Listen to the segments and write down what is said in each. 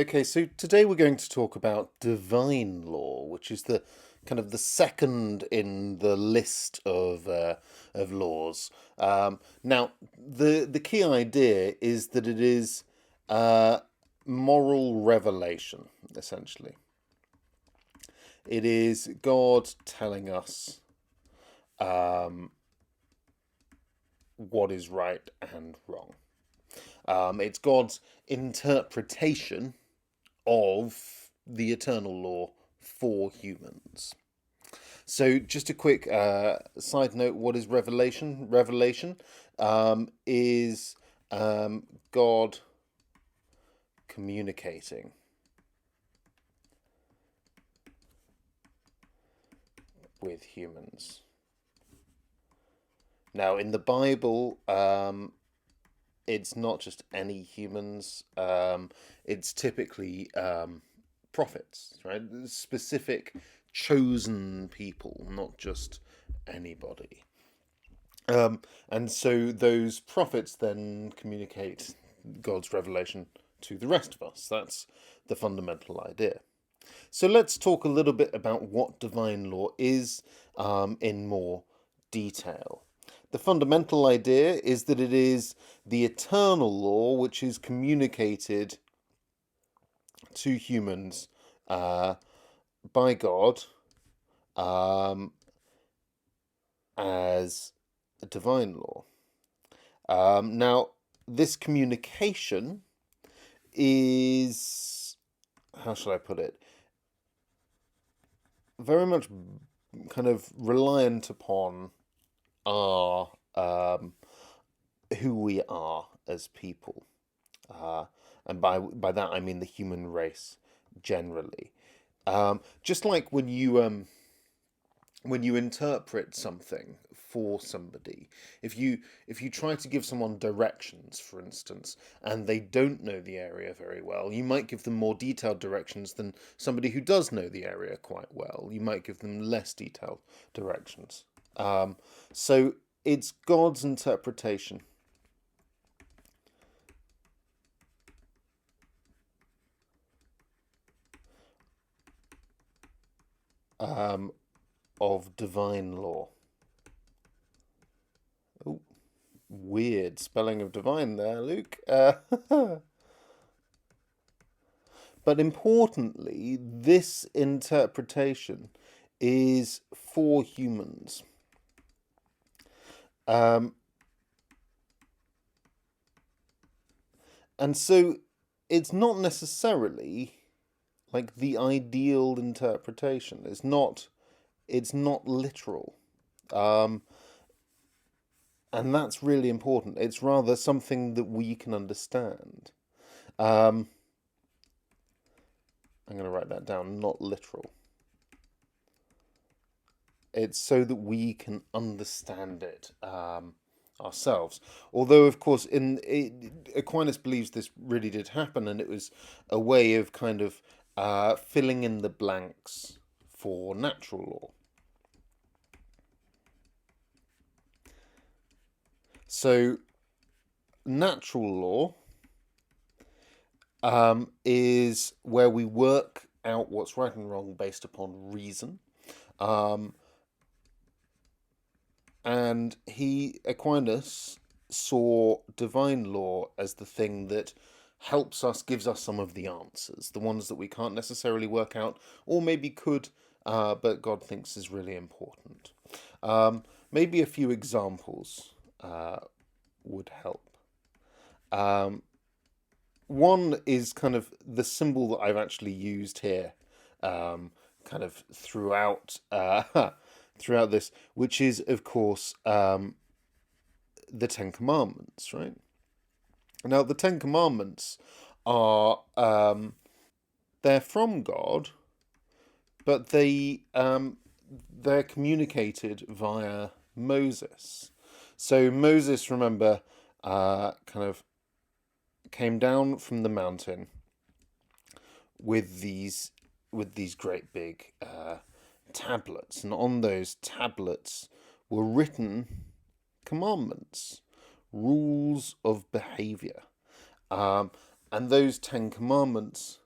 Okay, so today we're going to talk about divine law, which is the kind of the second in the list of laws. Now, the key idea is that it is uh, moral revelation, essentially. It is God telling us um, what is right and wrong. It's God's interpretation of the eternal law for humans. So, just a quick side note: what is revelation? Revelation is God communicating with humans. Now, in the Bible, it's not just any humans. It's typically prophets, right? Specific chosen people, not just anybody. And so those prophets then communicate God's revelation to the rest of us. That's the fundamental idea. So let's talk a little bit about what divine law is in more detail. The fundamental idea is that it is the eternal law which is communicated to humans by God as a divine law. Now, this communication is, how shall I put it, very much kind of reliant upon our who we are as people, and by that I mean the human race generally. Just like when you interpret something for somebody, if you try to give someone directions, for instance, and they don't know the area very well, you might give them more detailed directions than somebody who does know the area quite well. You might give them less detailed directions. So it's God's interpretation of divine law. Oh, weird spelling of divine there, Luke. But importantly, this interpretation is for humans. Um, and so it's not necessarily like the ideal interpretation. It's not literal. Um, and that's really important. It's rather something that we can understand. Um, I'm going to write that down, not literal. It's so that we can understand it ourselves. Although, of course, Aquinas believes this really did happen, and it was a way of kind of filling in the blanks for natural law. So, natural law is where we work out what's right and wrong based upon reason. Um, and Aquinas, saw divine law as the thing that gives us some of the answers, the ones that we can't necessarily work out, or maybe could, but God thinks is really important. Maybe a few examples would help. One is kind of the symbol that I've actually used here, kind of throughout this, which is of course the Ten Commandments, right? Now the Ten Commandments are they're from God, but they're communicated via Moses. So Moses, remember, kind of came down from the mountain with these great big tablets, and on those tablets were written commandments, rules of behavior, and those 10 commandments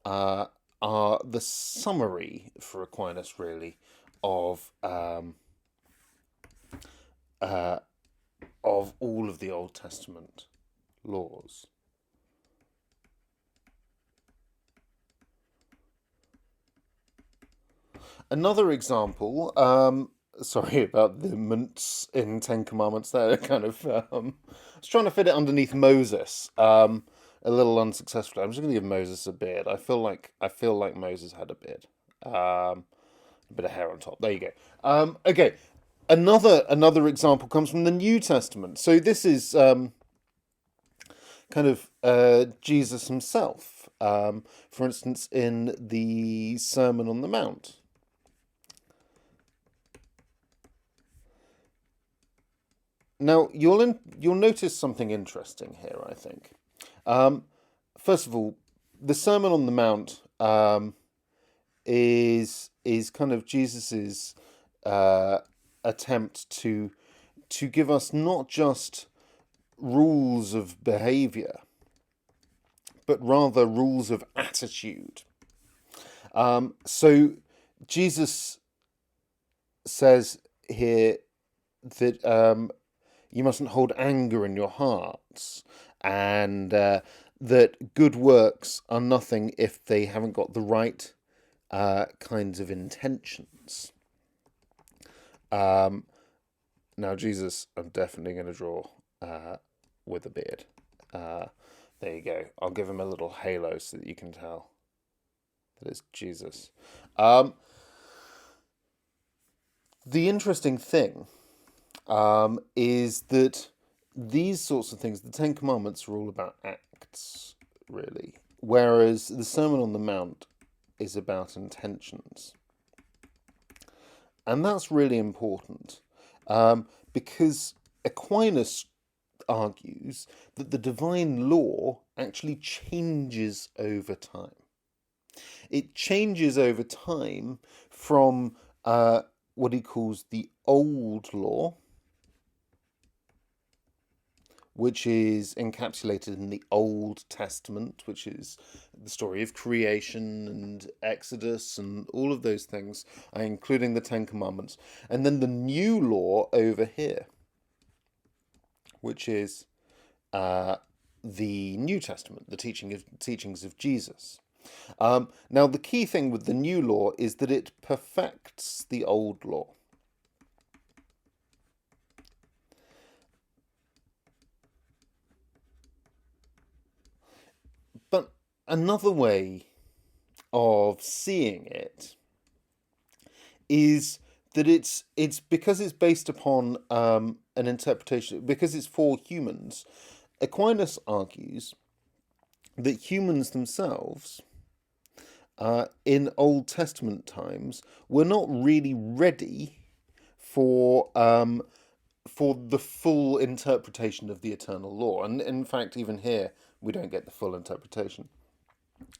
uh, are the summary for Aquinas, really, of uh, of all of the Old Testament laws. Another example, sorry about the months in Ten Commandments there, kind of, I was trying to fit it underneath Moses, a little unsuccessfully. I'm just going to give Moses a beard. I feel like Moses had a beard, a bit of hair on top. There you go. Okay, another example comes from the New Testament. So this is kind of Jesus himself. For instance, in the Sermon on the Mount. Now you'll notice something interesting here. I think. Um, First of all, the Sermon on the Mount is kind of Jesus's uh, attempt to give us not just rules of behavior, but rather rules of attitude. So Jesus says here that you mustn't hold anger in your hearts, and that good works are nothing if they haven't got the right kinds of intentions. Um, Now, Jesus, I'm definitely going to draw with a beard. Uh, there you go. I'll give him a little halo so that you can tell that it's Jesus. Um, the interesting thing is that these sorts of things, the Ten Commandments, are all about acts, really, whereas the Sermon on the Mount is about intentions. And that's really important because Aquinas argues that the divine law actually changes over time. It changes over time from what he calls the old law, which is encapsulated in the Old Testament, which is the story of creation and Exodus and all of those things, including the Ten Commandments. And then the new law over here, which is the New Testament, the teachings of Jesus. Now, the key thing with the new law is that it perfects the old law. But another way of seeing it is that it's because it's based upon an interpretation, because it's for humans. Aquinas argues that humans themselves, in Old Testament times, were not really ready for for the full interpretation of the eternal law, and in fact, even here we don't get the full interpretation.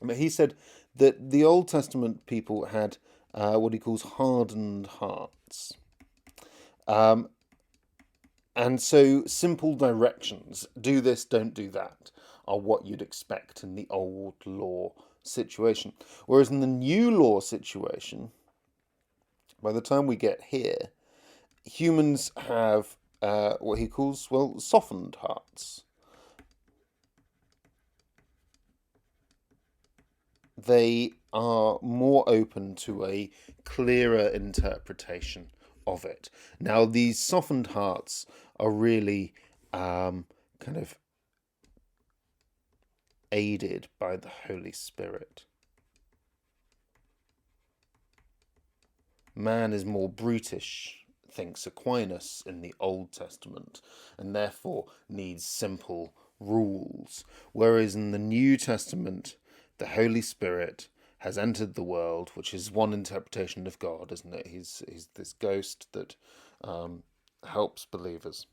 But he said that the Old Testament people had what he calls hardened hearts. Um, and so simple directions, do this, don't do that, are what you'd expect in the old law situation. Whereas in the new law situation, by the time we get here, humans have what he calls, well, softened hearts. They are more open to a clearer interpretation of it. Now, these softened hearts are really kind of aided by the Holy Spirit. Man is more brutish, thinks Aquinas, in the Old Testament, and therefore needs simple rules. Whereas in the New Testament, the Holy Spirit has entered the world, which is one interpretation of God, isn't it? He's this ghost that helps believers,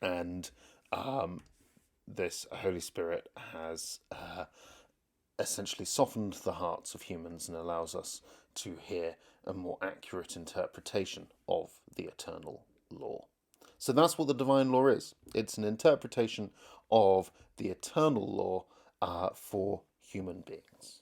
and this Holy Spirit has essentially softened the hearts of humans and allows us to hear a more accurate interpretation of the eternal law. So that's what the divine law is. It's an interpretation of the eternal law for human beings.